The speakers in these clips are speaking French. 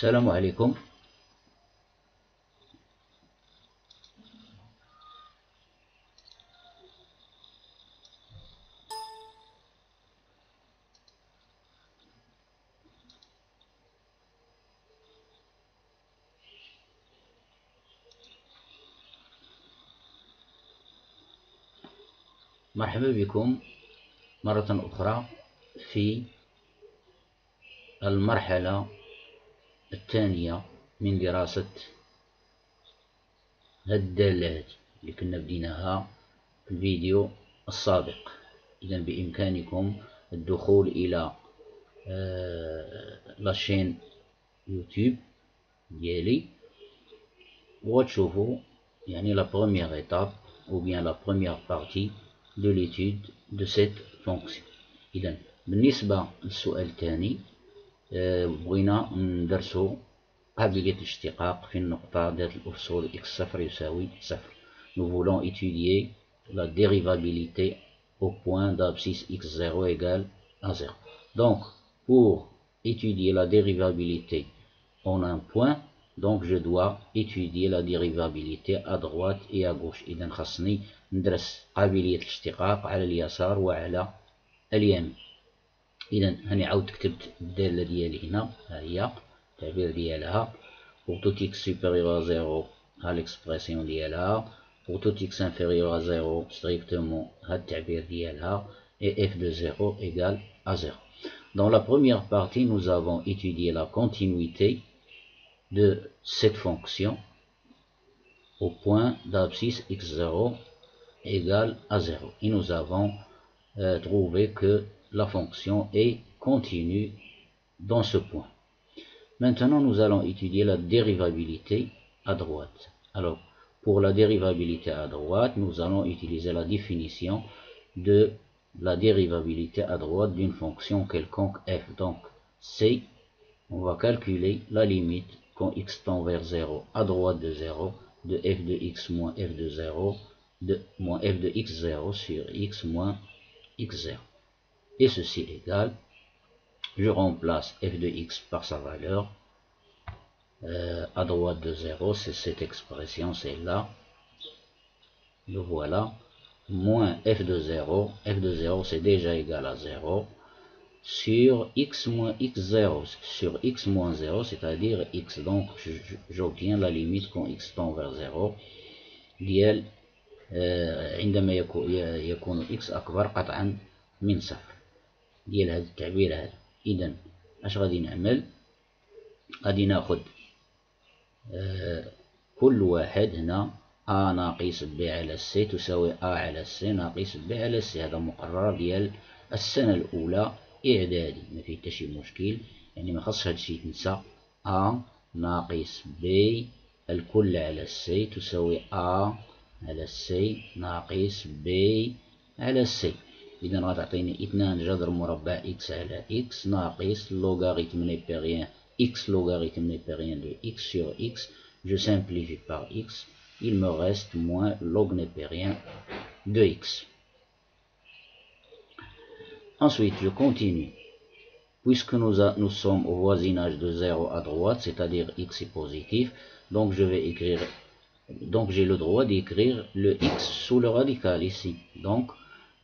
السلام عليكم. مرحبا بكم مرة أخرى في المرحلة الثانية من دراسة الدالة اللي كنا بديناها في الفيديو السابق. إذا بإمكانكم الدخول إلى لاشين يوتيوب ديالي وتشوفوا يعني la première étape ou bien la première partie de l'étude de cette fonction. إذا بالنسبة للسؤال الثاني بغينا ندرسو قابلية الاشتقاق في النقطة ذات الأفصول x0 يساوي 0. Nous voulons étudier la dérivabilité au point d'abscisse x0 égale à 0. Donc pour étudier la dérivabilité en un point, donc je dois étudier la dérivabilité à droite et à gauche. إذا خاصني ندرس قابلية الاشتقاق على اليسار وعلى اليمين. إذا هاني عاود كتبت الدالة ديالي هنا، ها هي التعبير ديالها. pour tout x supérieur à 0 ها l'expression ديالها. pour tout x inférieur à 0 strictement ها التعبير ديالها. et f de 0 égale à 0. Dans la première partie, nous avons étudié la continuité de cette fonction au point d'abscisse x0 égale à 0. Et nous avons trouvé que la fonction est continue dans ce point. Maintenant, nous allons étudier la dérivabilité à droite. Alors, pour la dérivabilité à droite, nous allons utiliser la définition de la dérivabilité à droite d'une fonction quelconque f. Donc, c'est, on va calculer la limite quand x tend vers 0 à droite de 0 de f de x moins f de 0 de moins f de x0 sur x moins x0. Et ceci égale, je remplace f de x par sa valeur à droite de 0, c'est cette expression, c'est là, le voilà, moins f de 0 c'est déjà égal à 0, sur x moins x0, sur x moins 0, c'est-à-dire x, donc j'obtiens la limite quand x tend vers 0 ديال عندما يكون x أكبر قطعا من 0 ديال هذا التعبير هذا. إذا اش غادي نعمل؟ غادي ناخد كل واحد هنا a ناقص b على c تساوي a على c ناقص b على c. هذا مقرر ديال السنة الأولى إعدادي، ما فيه حتى شي مشكل، يعني ما خاصش هادشي يتنسى. a ناقص b الكل على c تساوي a على c ناقص b على c. إذا غتعطيني 2 جذر مربع x على x ناقص لوغاريتم نيبيريان x logarithme népérien de x sur x. Je simplifie par x, il me reste moins log népérien de x. Ensuite, je continue. Puisque nous sommes au voisinage de 0 à droite, c'est-à-dire x est positif, donc je vais écrire, donc j'ai le droit d'écrire le x sous le radical ici. Donc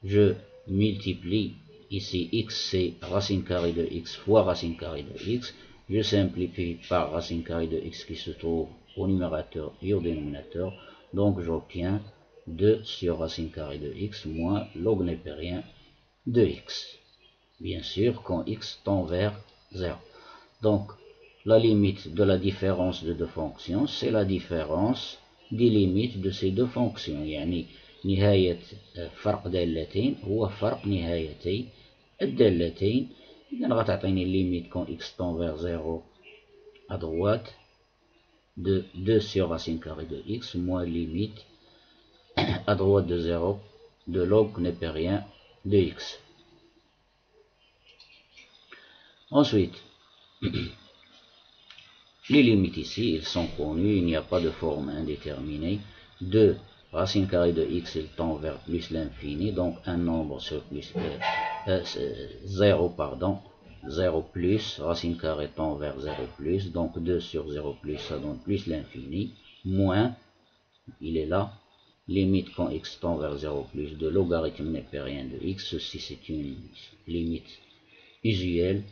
je multiplie ici x, c'est racine carrée de x fois racine carrée de x. Je simplifie par racine carrée de x qui se trouve au numérateur et au dénominateur. Donc j'obtiens 2 sur racine carrée de x moins log népérien de x. Bien sûr quand x tend vers 0. Donc la limite de la différence de deux fonctions, c'est la différence des limites de ces deux fonctions. يعني نهاية فرق دالتين هو فرق نهايتي الدالتين. إذا غتعطيني limite quand x tend vers 0 à droite de 2 sur racine carrée de x moins limite à droite de 0 de log népérien de x. Ensuite, les limites ici, ils sont connues, il n'y a pas de forme indéterminée. 2 racine carrée de x, il tend vers plus l'infini, donc un nombre sur plus 0, pardon, 0 plus, racine carrée tend vers 0 plus, donc 2 sur 0 plus, ça donne plus l'infini, moins, il est là, limite quand x tend vers 0 plus de logarithme népérien de x, ceci c'est une limite usuelle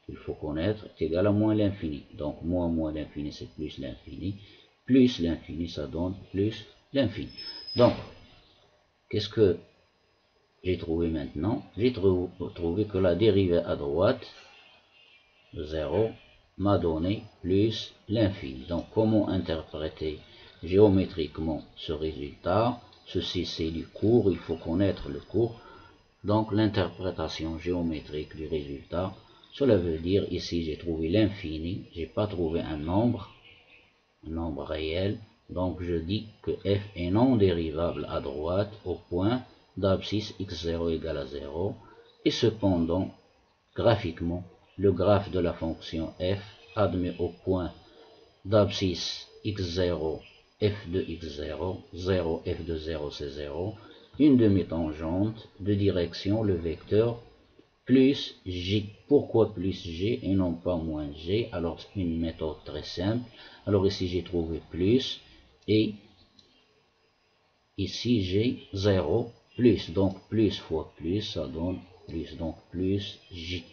qu'il faut connaître, est égal à moins l'infini. Donc moins l'infini c'est plus l'infini ça donne plus l'infini. Donc, qu'est-ce que j'ai trouvé maintenant? J'ai trouvé que la dérivée à droite, 0, m'a donné plus l'infini. Donc comment interpréter géométriquement ce résultat? Ceci c'est du cours, il faut connaître le cours. Donc l'interprétation géométrique du résultat, cela veut dire ici j'ai trouvé l'infini, j'ai pas trouvé un nombre réel, donc je dis que f est non dérivable à droite au point d'abscisse x0 égale à 0, et cependant graphiquement le graphe de la fonction f admet au point d'abscisse x0 f de x0, 0 f de 0 c'est 0, une demi-tangente de direction le vecteur plus j. Pourquoi plus j et non pas moins j? Alors c'est une méthode très simple. Alors ici j'ai trouvé plus et ici j'ai 0 plus, donc plus fois plus ça donne plus, donc plus j.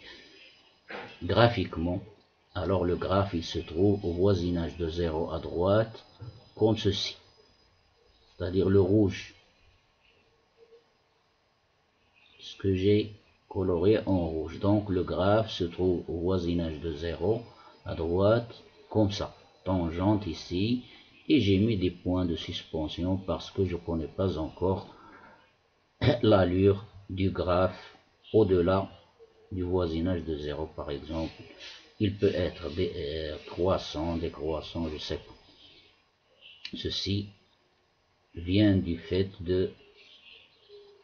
Graphiquement, alors le graphe il se trouve au voisinage de 0 à droite comme ceci, c'est-à-dire le rouge, ce que j'ai coloré en rouge. Donc le graphe se trouve au voisinage de 0 à droite comme ça, tangente ici, et j'ai mis des points de suspension parce que je ne connais pas encore l'allure du graphe au-delà du voisinage de 0 par exemple. Il peut être croissant, décroissant, je sais pas. Ceci vient du fait de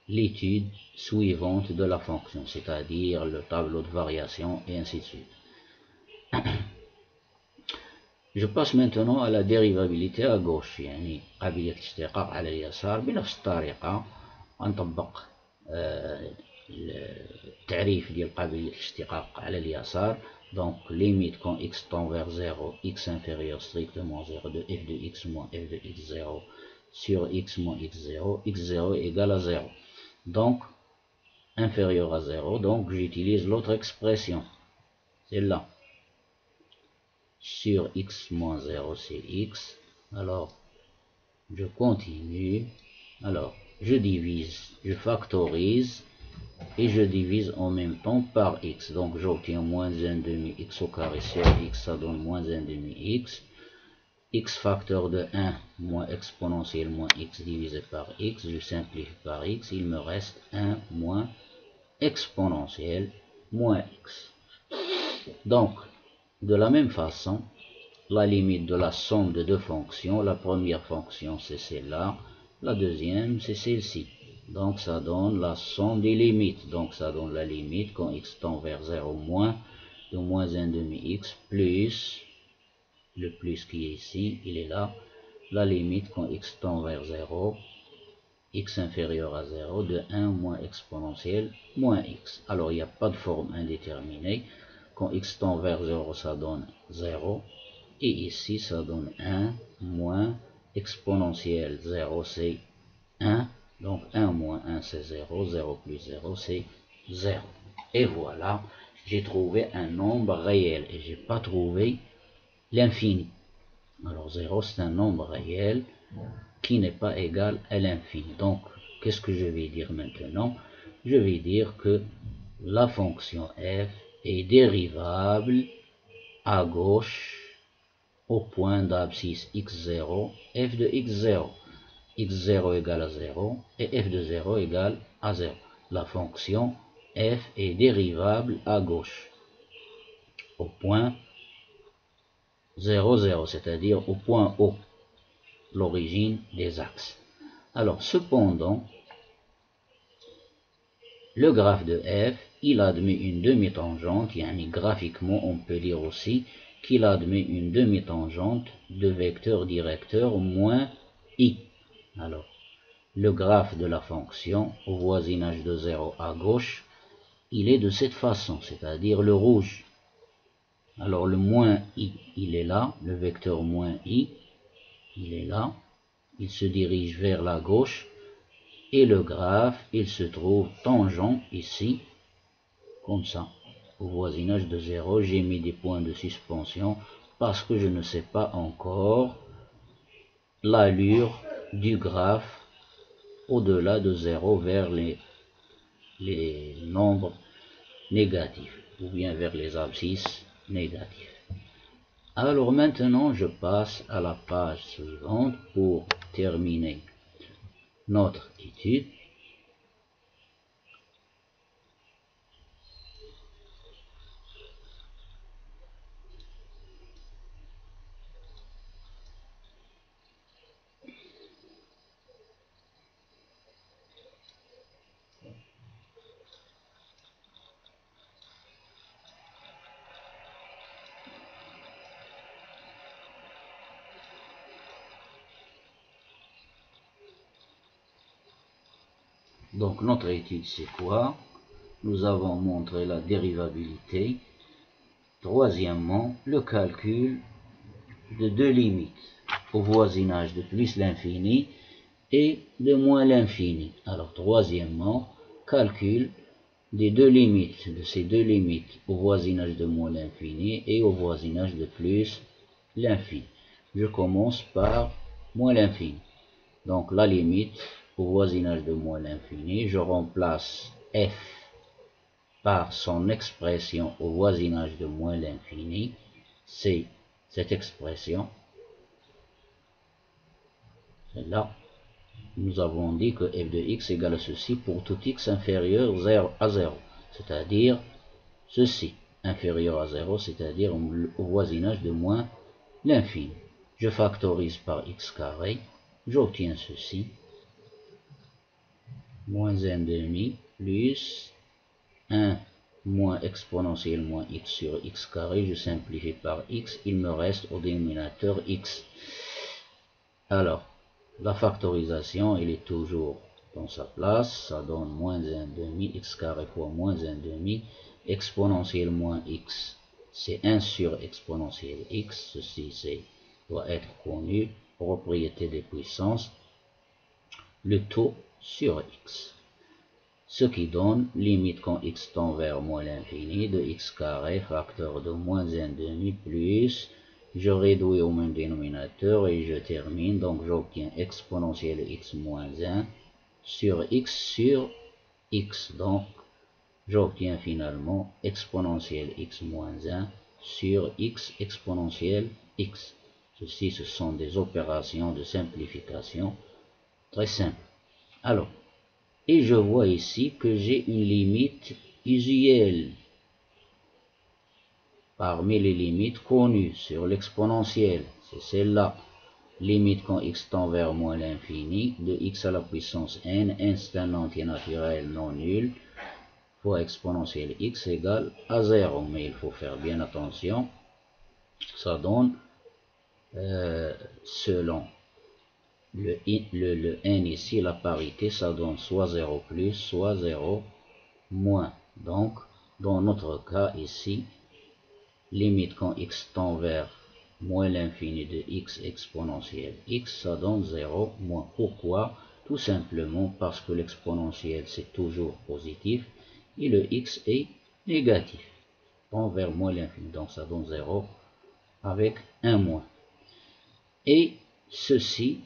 l'étude suivante de la fonction, c'est-à-dire le tableau de variation et ainsi de suite. Je passe maintenant à la dérivabilité à gauche، يعني قابلية الاشتقاق على اليسار بنفس الطريقة غنطبق التعريف ديال قابلية الاشتقاق على اليسار. Donc limite quand x tend vers 0, x inférieur strictement 0 de f de x moins f de x0 sur x moins x0, x0 égale à 0. Donc inférieur à 0, donc j'utilise l'autre expression, celle-là. Sur x moins 0 c'est x, alors je continue, alors je divise, je factorise et je divise en même temps par x, donc j'obtiens moins 1 demi x au carré sur x, ça donne moins 1 demi x, x facteur de 1 moins exponentielle moins x divisé par x, je simplifie par x, il me reste 1 moins exponentielle moins x. Donc de la même façon, la limite de la somme de deux fonctions, la première fonction c'est celle-là, la deuxième c'est celle-ci. Donc ça donne la somme des limites. Donc ça donne la limite quand x tend vers 0 moins de moins 1 demi x plus, le plus qui est ici, il est là, la limite quand x tend vers 0, x inférieur à 0, de 1 moins exponentielle moins x. Alors il n'y a pas de forme indéterminée. Quand x tend vers 0, ça donne 0. Et ici, ça donne 1 moins exponentielle 0, c'est 1. Donc 1 moins 1, c'est 0. 0 plus 0, c'est 0. Et voilà, j'ai trouvé un nombre réel. Et je n'ai pas trouvé l'infini. Alors 0, c'est un nombre réel qui n'est pas égal à l'infini. Donc, qu'est-ce que je vais dire maintenant? Je vais dire que la fonction f est dérivable à gauche au point d'abscisse x0, f de x0. x0 égale à 0 et f de 0 égale à 0. La fonction f est dérivable à gauche au point 0, 0, c'est-à-dire au point O, l'origine des axes. Alors, cependant, le graphe de f, il admet une demi-tangente, yani graphiquement, on peut dire aussi qu'il admet une demi-tangente de vecteur directeur moins i. Alors, le graphe de la fonction au voisinage de 0 à gauche il est de cette façon, c'est-à-dire le rouge. Alors le moins i, il est là, le vecteur moins i, il est là, il se dirige vers la gauche, et le graphe, il se trouve tangent ici, comme ça, au voisinage de 0. J'ai mis des points de suspension parce que je ne sais pas encore l'allure du graphe au-delà de 0 vers les nombres négatifs, ou bien vers les abscisses négatifs. Alors maintenant, je passe à la page suivante pour terminer notre étude. Donc notre étude c'est quoi? Nous avons montré la dérivabilité. Troisièmement, le calcul de deux limites au voisinage de plus l'infini et de moins l'infini. Alors troisièmement, calcul des deux limites, de ces deux limites au voisinage de moins l'infini et au voisinage de plus l'infini. Je commence par moins l'infini. Donc la limite au voisinage de moins l'infini, je remplace f par son expression au voisinage de moins l'infini, c'est cette expression, celle-là. Nous avons dit que f de x égale ceci pour tout x inférieur à 0, c'est-à-dire ceci, inférieur à 0, c'est-à-dire au voisinage de moins l'infini. Je factorise par x carré, j'obtiens ceci, moins 1/2 plus 1 moins exponentielle moins x sur x carré, je simplifie par x, il me reste au dénominateur x. Alors, la factorisation, elle est toujours dans sa place, ça donne moins 1/2 x carré fois moins 1/2, exponentielle moins x, c'est 1 sur exponentielle x, ceci doit être connu, propriété des puissances, le taux sur x. Ce qui donne limite quand x tend vers moins l'infini de x carré facteur de moins 1/2 plus, je réduis au même dénominateur et je termine, donc j'obtiens exponentielle x moins 1 sur x, donc j'obtiens finalement exponentielle x moins 1 sur x exponentielle x. Ceci, ce sont des opérations de simplification très simples. Alors, et je vois ici que j'ai une limite usuelle parmi les limites connues sur l'exponentielle. C'est celle-là. Limite quand x tend vers moins l'infini de x à la puissance n, c'est un entier naturel non nul, fois exponentielle x égale à 0. Mais il faut faire bien attention. Ça donne, selon le n ici, la parité, ça donne soit 0 plus, soit 0 moins. Donc, dans notre cas ici, limite quand x tend vers moins l'infini de x exponentielle x, ça donne 0 moins. Pourquoi? Tout simplement parce que l'exponentielle c'est toujours positif et le x est négatif, tend vers moins l'infini, donc ça donne 0 avec un moins. Et ceci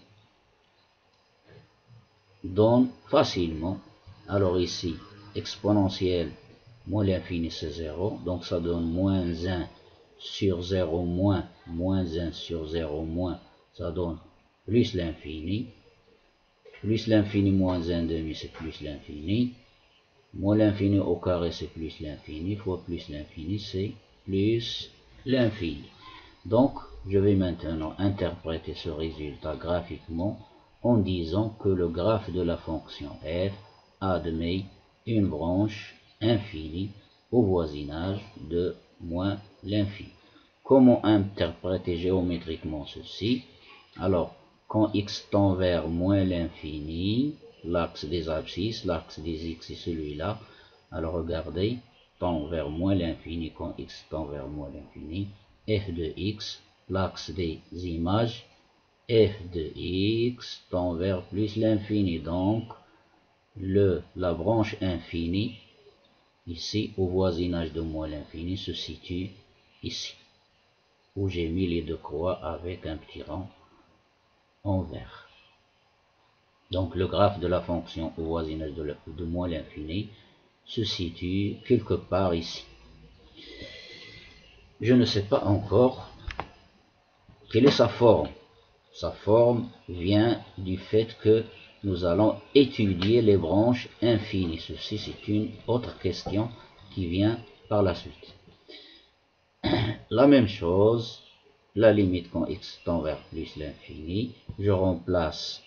donne facilement, alors ici, exponentielle, moins l'infini c'est 0, donc ça donne moins 1 sur 0 moins, moins 1 sur 0 moins, ça donne plus l'infini moins 1/2 c'est plus l'infini, moins l'infini au carré c'est plus l'infini, fois plus l'infini c'est plus l'infini. Donc, je vais maintenant interpréter ce résultat graphiquement en disant que le graphe de la fonction f admet une branche infinie au voisinage de moins l'infini. Comment interpréter géométriquement ceci? Alors, quand x tend vers moins l'infini, l'axe des abscisses, l'axe des x est celui-là, Alors regardez, tend vers moins l'infini quand x tend vers moins l'infini, f de x, l'axe des images, f de x tend vers plus l'infini. Donc, la branche infinie, ici, au voisinage de moins l'infini, se situe ici, où j'ai mis les deux croix avec un petit rond en vert. Donc, le graphe de la fonction au voisinage de moins l'infini se situe quelque part ici. Je ne sais pas encore quelle est sa forme. Sa forme vient du fait que nous allons étudier les branches infinies. Ceci, c'est une autre question qui vient par la suite. La même chose, la limite quand x tend vers plus l'infini, je remplace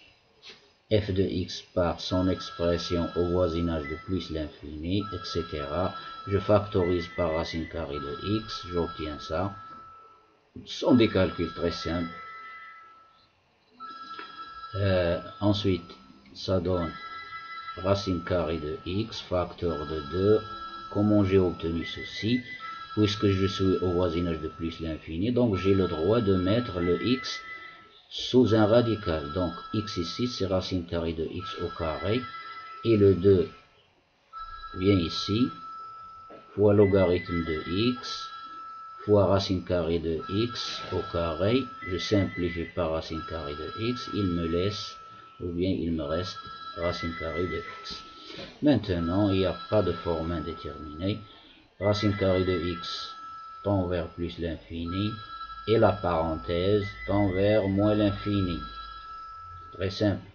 f de x par son expression au voisinage de plus l'infini, etc. Je factorise par racine carrée de x, j'obtiens ça. Ce sont des calculs très simples. Ensuite, ça donne racine carrée de x, facteur de 2. Comment j'ai obtenu ceci? Puisque je suis au voisinage de plus l'infini, donc j'ai le droit de mettre le x sous un radical. Donc x ici, c'est racine carrée de x au carré, et le 2 vient ici, fois logarithme de x, fois racine carrée de x au carré. Je simplifie par racine carrée de x, il me laisse, ou bien il me reste racine carrée de x. Maintenant, il n'y a pas de forme indéterminée. Racine carrée de x tend vers plus l'infini, et la parenthèse tend vers moins l'infini. Très simple.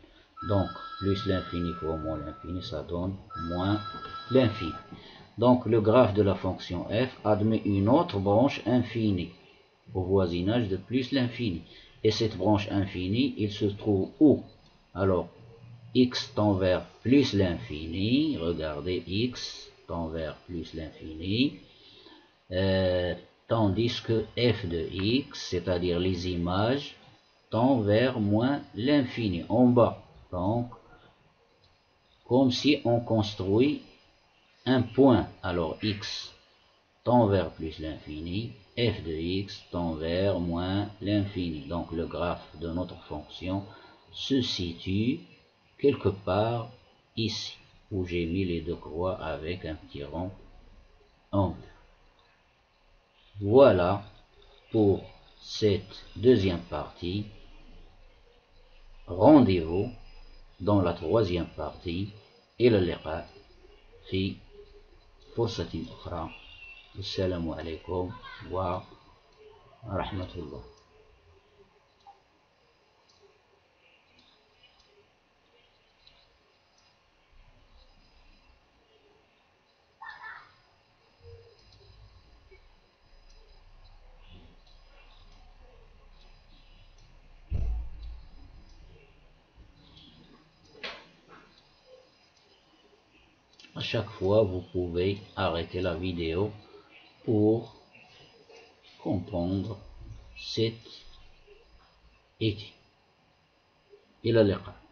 Donc, plus l'infini fois moins l'infini, ça donne moins l'infini. Donc, le graphe de la fonction f admet une autre branche infinie au voisinage de plus l'infini. Et cette branche infinie, il se trouve où? Alors, x tend vers plus l'infini. Regardez, x tend vers plus l'infini. Tandis que f de x, c'est-à-dire les images, tend vers moins l'infini, en bas. Donc, comme si on construit un point. Alors, x tend vers plus l'infini, f de x tend vers moins l'infini. Donc, le graphe de notre fonction se situe quelque part ici, où j'ai mis les deux croix avec un petit rond en vert. Voilà pour cette deuxième partie. Rendez-vous dans la troisième partie. إلى اللقاء في فرصة أخرى. السلام عليكم ورحمة الله. À chaque fois, vous pouvez arrêter la vidéo pour comprendre cette étude. إلى اللقاء.